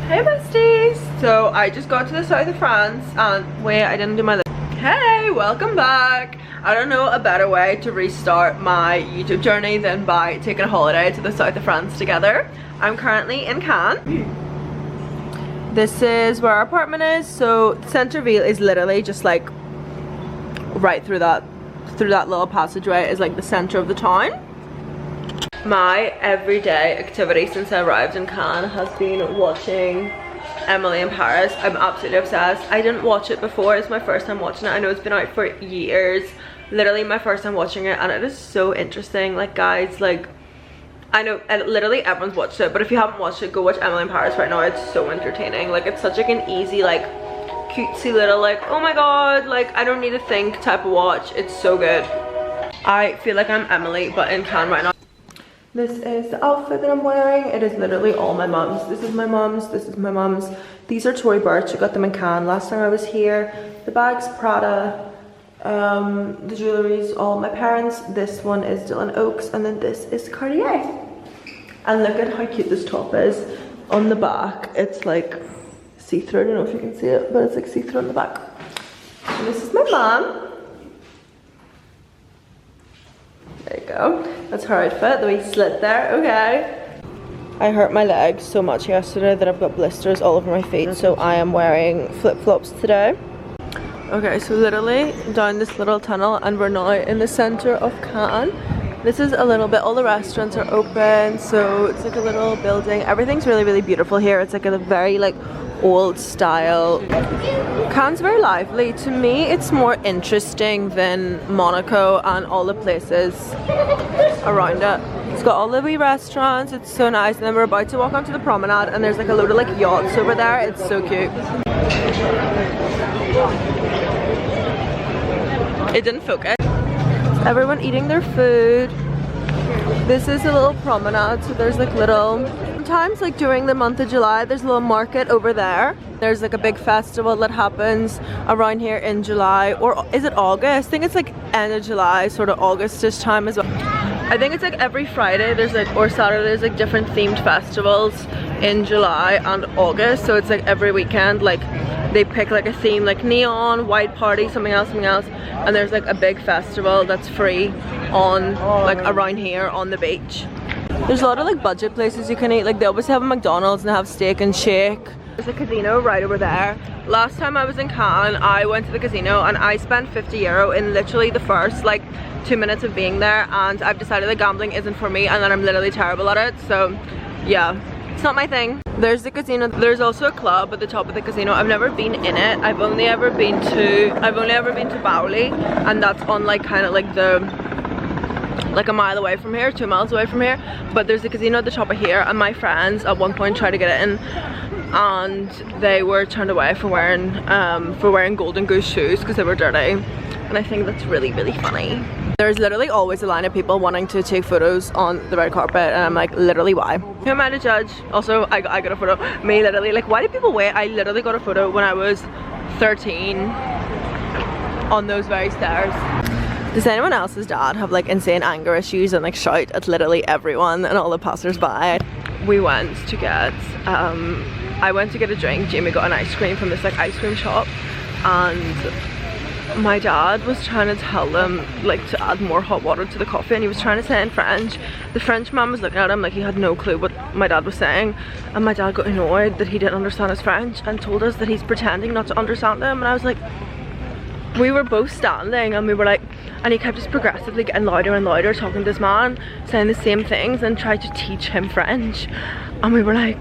Hey besties! So I just got to the south of France and wait, I didn't do my list. Hey, welcome back! I don't know a better way to restart my YouTube journey than by taking a holiday to the south of France together. I'm currently in Cannes. This is where our apartment is, so Centreville is literally just like right through that little passageway is like the center of the town. My everyday activity since I arrived in Cannes has been watching Emily in Paris. I'm absolutely obsessed. I didn't watch it before. It's my first time watching it. I know it's been out for years. Literally my first time watching it, and it is so interesting. Like guys, like I know literally everyone's watched it, but if you haven't watched it, go watch Emily in Paris right now. It's so entertaining. Like it's such like an easy, like cutesy little like, oh my god, like I don't need to think type of watch. It's so good. I feel like I'm Emily but in Cannes right now. This is the outfit that I'm wearing. It is literally all my mum's. This is my mum's, this is my mum's. These are Tory Burch. I got them in Cannes last time I was here. The bag's Prada. The jewellery's all my parents. This one is Dylan Oaks, and then this is Cartier. And look at how cute this top is. On the back, it's like see-through. I don't know if you can see it, but it's like see-through on the back. And this is my mom. There you go. That's her outfit, the wee slit there, okay. I hurt my legs so much yesterday that I've got blisters all over my feet, so I am wearing flip-flops today. Okay, so literally down this little tunnel and we're now in the center of Cannes. This is a little bit, all the restaurants are open, so it's like a little building. Everything's really, really beautiful here. It's like a very like old style. Cannes very lively. To me it's more interesting than Monaco and all the places around it. It's got all the wee restaurants, it's so nice, and then we're about to walk onto the promenade and there's like a load of like yachts over there. It's so cute. It didn't focus. Everyone eating their food. This is a little promenade, so there's like little, sometimes like during the month of July there's a little market over there. There's like a big festival that happens around here in July, or is it August? I think it's like end of July, sort of August-ish time as well. I think it's like every Friday there's like, or Saturday, there's like different themed festivals in July and August, so it's like every weekend like they pick like a theme, like neon, white party, something else, and there's like a big festival that's free on like around here on the beach. There's a lot of like budget places you can eat. Like they always have a McDonald's and they have steak and shake. There's a casino right over there. Last time I was in Cannes, I went to the casino and I spent €50 in literally the first like 2 minutes of being there, and I've decided that gambling isn't for me and that I'm literally terrible at it, so yeah, it's not my thing. There's the casino. There's also a club at the top of the casino. I've never been in it. I've only ever been to Bauli, and that's on like kind of like the like a mile away from here, 2 miles away from here. But there's a casino at the top of here, and my friends at one point tried to get it in and they were turned away for wearing golden goose shoes because they were dirty, and I think that's really, really funny. There's literally always a line of people wanting to take photos on the red carpet, and I'm like, literally why? Who am I to judge? Also, I got a photo. Me literally, like, why do people wait? I literally got a photo when I was 13 on those very stairs. Does anyone else's dad have like insane anger issues and like shout at literally everyone and all the passers-by? We went to get, I went to get a drink. Jamie got an ice cream from this like ice cream shop, and my dad was trying to tell them like to add more hot water to the coffee, and he was trying to say it in French. The French man was looking at him like he had no clue what my dad was saying, and my dad got annoyed that he didn't understand his French and told us that he's pretending not to understand him. And I was like, we were both standing and we were like, and he kept just progressively getting louder and louder, talking to this man, saying the same things, and tried to teach him French. And we were like,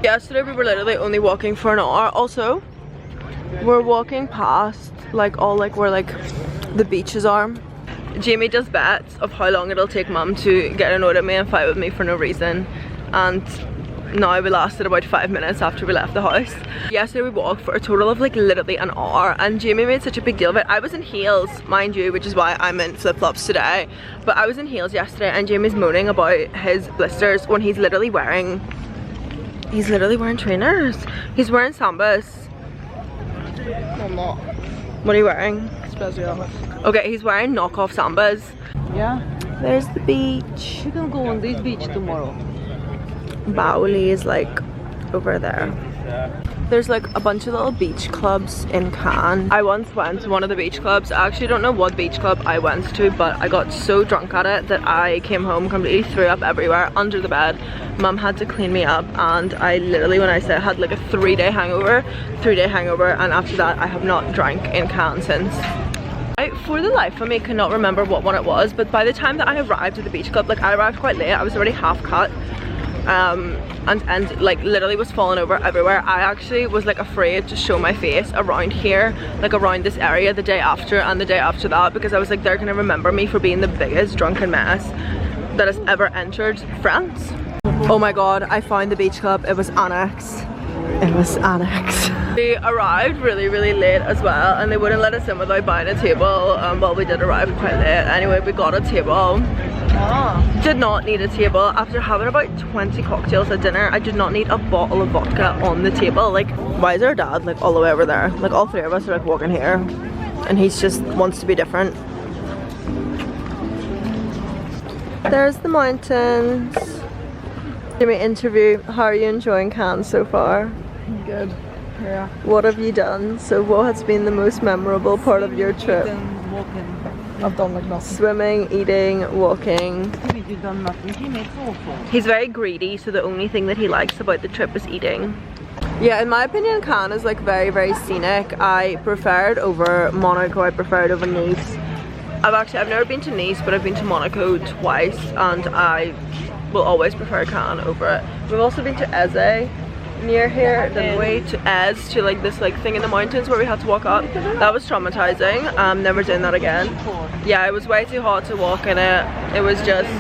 yesterday we were literally only walking for an hour. Also, we're walking past like all like where like the beaches are. Jamie does bets of how long it'll take mum to get annoyed at me and fight with me for no reason, and now we lasted about 5 minutes after we left the house. Yesterday we walked for a total of like literally an hour, and Jamie made such a big deal of it. I was in heels, mind you, which is why I'm in flip-flops today, but I was in heels yesterday, and Jamie's moaning about his blisters when he's literally wearing trainers. He's wearing Sambas. I'm not. What are you wearing? Special. Okay, he's wearing knockoff Sambas. Yeah. There's the beach. We can go on this beach tomorrow. Bauli is like over there. There's like a bunch of little beach clubs in Cannes. I once went to one of the beach clubs. I actually don't know what beach club I went to, but I got so drunk at it that I came home, completely threw up everywhere, under the bed. Mum had to clean me up, and I literally, when I say I had like a 3-day hangover, and after that I have not drank in Cannes since. I, for the life of me, cannot remember what one it was, but by the time that I arrived at the beach club, like I arrived quite late, I was already half cut. And like literally was falling over everywhere. I actually was like afraid to show my face around here, like around this area, the day after and the day after that, because I was like, they're gonna remember me for being the biggest drunken mess that has ever entered France. Oh my god, I found the beach club. It was Annex. It was Annex. We arrived really late as well, and they wouldn't let us in without buying a table. Well, we did arrive quite late. Anyway, we got a table. Did not need a table. After having about 20 cocktails at dinner, I did not need a bottle of vodka on the table. Like, why is our dad like all the way over there? Like, all three of us are like walking here, and he's just wants to be different. There's the mountains. Jimmy, interview. How are you enjoying Cannes so far? Good. Yeah. What have you done? So what has been the most memorable part of your trip? Eating, walking. I've done like nothing. Swimming, eating, walking. You've done nothing. It's awful. He's very greedy, so the only thing that he likes about the trip is eating. Yeah, in my opinion, Cannes is like very scenic. I prefer it over Monaco. I prefer it over Nice. I've never been to Nice, but I've been to Monaco twice, and I will always prefer Cannes over it. We've also been to Eze near here, didn't we? To Ez, to like this like thing in the mountains where we had to walk up. That was traumatizing. Never doing that again. Yeah, it was way too hot to walk in it. It was just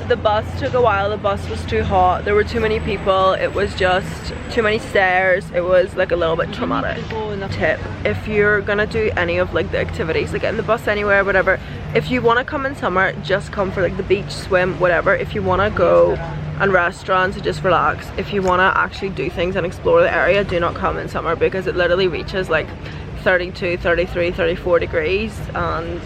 the bus took a while. The bus was too hot. There were too many people. It was just too many stairs. It was like a little bit traumatic. Tip: if you're gonna do any of like the activities, like getting the bus anywhere, whatever, if you want to come in summer, just come for like the beach, swim, whatever. If you want to go and restaurants, just relax. If you want to actually do things and explore the area, do not come in summer, because it literally reaches like 32, 33, 34 degrees, and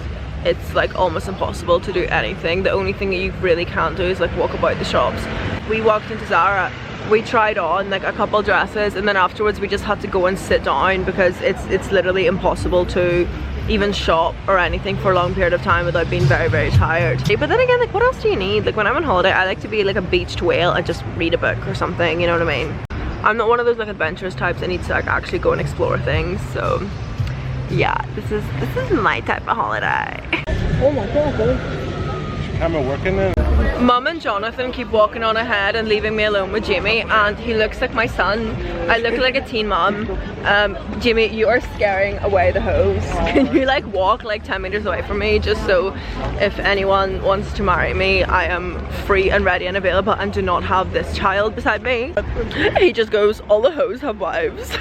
it's like almost impossible to do anything. The only thing that you really can't do is like walk about the shops. We walked into Zara, we tried on like a couple dresses, and then afterwards we just had to go and sit down, because it's literally impossible to even shop or anything for a long period of time without being very tired. But then again, like, what else do you need? Like, when I'm on holiday, I like to be like a beached whale and just read a book or something, you know what I mean? I'm not one of those like adventurous types. I need to like actually go and explore things. So yeah, this is my type of holiday. Oh my god, Camera working then? Mum and Jonathan keep walking on ahead and leaving me alone with Jamie, and he looks like my son. I look like a teen mum. Jamie, you are scaring away the hose. Can you like walk like 10 meters away from me, just so if anyone wants to marry me, I am free and ready and available, and do not have this child beside me. He just goes, all the hoes have wives.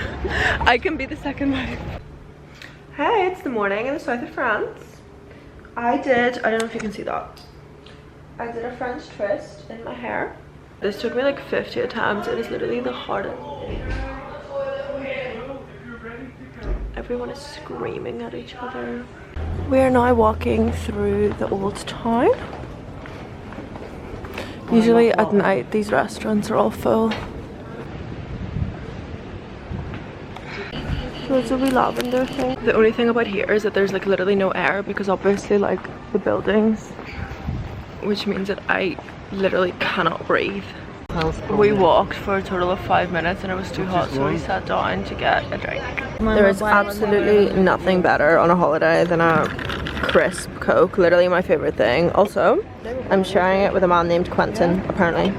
I can be the second wife. Hey, it's the morning in the south of France. I don't know if you can see that. I did a French twist in my hair. This took me like 50 attempts. It is literally the hardest. Everyone is screaming at each other. We are now walking through the old town. Usually at night these restaurants are all full. There's a wee lavender thing. The only thing about here is that there's like literally no air, because obviously like the buildings, which means that I literally cannot breathe. We walked for a total of 5 minutes and it was too hot, so we sat down to get a drink. There is absolutely nothing better on a holiday than a crisp Coke. Literally my favorite thing. Also, I'm sharing it with a man named Quentin, apparently.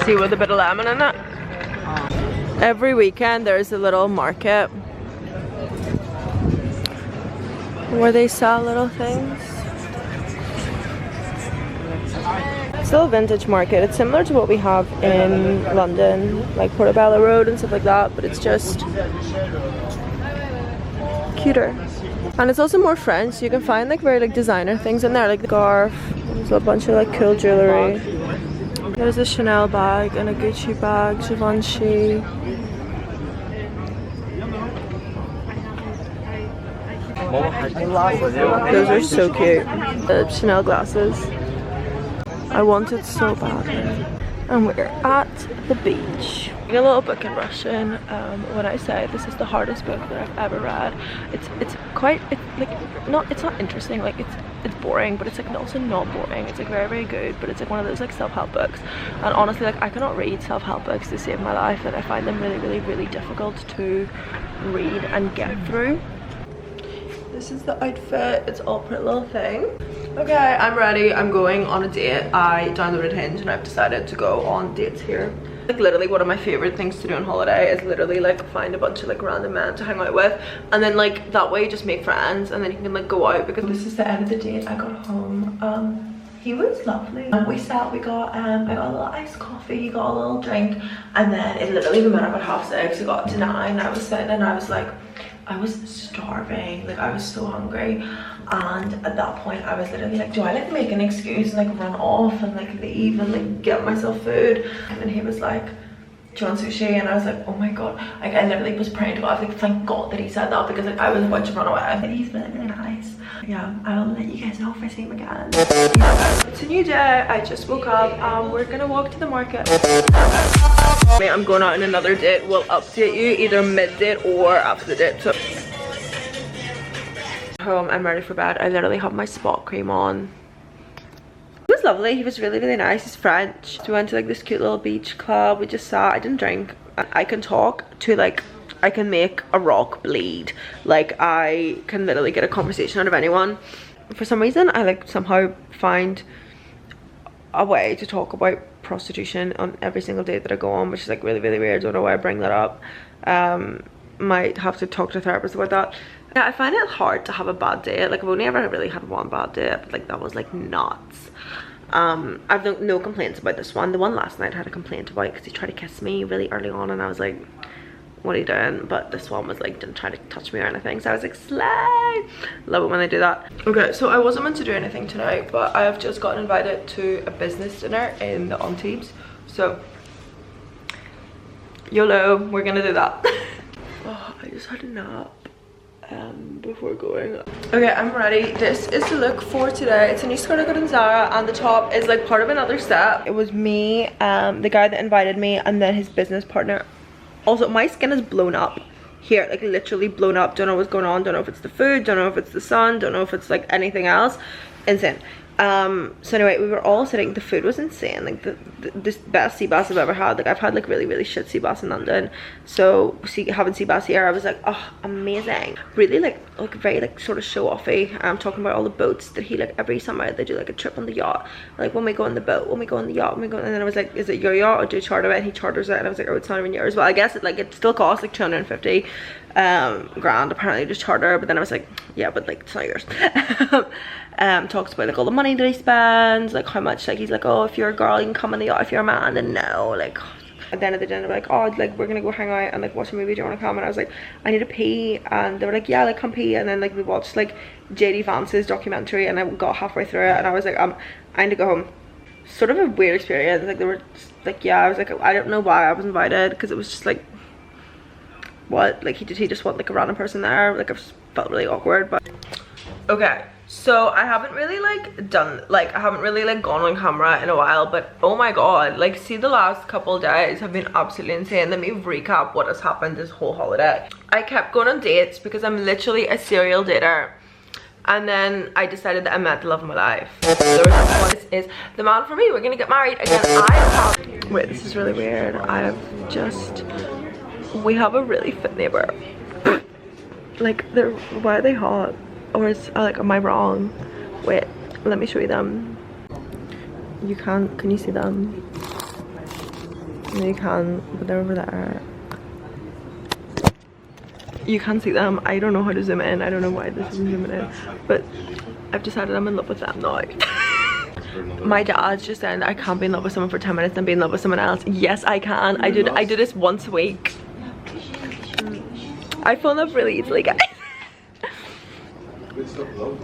See, with a bit of lemon in it. Every weekend there's a little market where they sell little things. Still a vintage market. It's similar to what we have in London, like Portobello Road and stuff like that, but it's just cuter. And it's also more French, so you can find like very like designer things in there, like the scarf. There's a bunch of like cool jewellery. There's a Chanel bag and a Gucci bag, Givenchy. Those are so cute. The Chanel glasses. I want it so badly. And we're at the beach. A little book in Russian. When I say this is the hardest book that I've ever read, it's not interesting, like it's boring, but it's like also not boring. It's like very, very good, but it's like one of those like self-help books. And honestly, like I cannot read self-help books to save my life. Like I find them really, really, really difficult to read and get through. This is the outfit. It's all pretty little thing. Okay, I'm ready. I'm going on a date. I downloaded Hinge and I've decided to go on dates here. Like literally one of my favorite things to do on holiday is literally like find a bunch of like random men to hang out with, and then like that way you just make friends and then you can like go out. Because this is the end of the date. I got home. He was lovely. We sat, I got a little iced coffee, he got a little drink, and then it literally we met up at 6:30. It got to 9. I was sitting and I was like, I was starving, like I was so hungry, and at that point I was literally like, do I like make an excuse and like run off and like leave and like get myself food? And he was like, do you want sushi? And I was like, oh my god, like I literally was praying to God. I was like, thank God that he said that, because like I was about to run away. And he's really, really nice. Yeah, I'll let you guys know if I see him again. It's a new day. I just woke up. We're gonna walk to the market. I'm going out on another date. We'll update you either mid-date or after the date. So home, I'm ready for bed. I literally have my spot cream on. He was lovely. He was really, really nice. He's French. So we went to like this cute little beach club. We just sat. I didn't drink. I can talk to like, I can make a rock bleed. Like I can literally get a conversation out of anyone. For some reason I like somehow find a way to talk about prostitution on every single date that I go on, which is like really, really weird. Don't know why I bring that up. Might have to talk to a therapist about that. Yeah, I find it hard to have a bad day. Like I've only ever really had one bad day, but like that was like nuts. I've no complaints about this one. The one last night I had a complaint about because he tried to kiss me really early on and I was like, what are you doing? But this one was like, didn't try to touch me or anything, so I was like, slay. Love it when they do that. Okay, so I wasn't meant to do anything tonight, but I have just gotten invited to a business dinner in the Antibes, so YOLO, we're gonna do that. Oh, I just had a nap before going. Okay, I'm ready. This is the look for today. It's a new skirt I got in Zara, and the top is like part of another set. It was me, the guy that invited me, and then his business partner. Also, my skin is blown up here, like literally blown up. Don't know what's going on. Don't know if it's the food, don't know if it's the sun, don't know if it's like anything else. Insane. So anyway, we were all sitting. The food was insane. Like the best sea bass I've ever had. Like I've had like really, really shit sea bass in London, so having sea bass here, I was like, oh, amazing. Really like very like sort of show offy. I'm talking about all the boats that he like every summer they do like a trip on the yacht. Like when we go on the boat, when we go on the yacht, when we go, and then I was like, is it your yacht or do you charter it? And he charters it, and I was like, oh, it's not even yours. Well, I guess it still costs like 250 grand apparently to charter, but then I was like, yeah, but like it's not yours. Talks about like all the money that he spends, like how much, like he's like, oh, if you're a girl you can come on the yacht, if you're a man then no. Like at the end of the dinner, like, oh, like we're gonna go hang out and like watch a movie, do you want to come? And I was like, I need to pee, and they were like, yeah, like come pee. And then like we watched like JD Vance's documentary, and I got halfway through it and I was like, I need to go home. Sort of a weird experience. Like they were just, like, yeah, I was like, I don't know why I was invited, because it was just like, what, like he just want like a random person there. Like I felt really awkward. But okay, so I haven't really like I haven't really like gone on camera in a while, but oh my god, like see, the last couple days have been absolutely insane. Let me recap what has happened this whole holiday. I kept going on dates because I'm literally a serial dater, and then I decided that I met the love of my life. So this is the man for me. We're gonna get married again. Wait, this is really weird. We have a really fit neighbor. Like why are they hot? Or is like, am I wrong? Wait, let me show you them. You can't, can you see them? No, you can, but they're over there. You can't see them. I don't know how to zoom in. I don't know why this isn't zooming in, but I've decided I'm in love with them now. My dad's just saying that I can't be in love with someone for 10 minutes and be in love with someone else. Yes, I can. I do this once a week. I fall in love really easily, guys.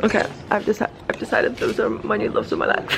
Okay, I've decided those are my new loves of my life.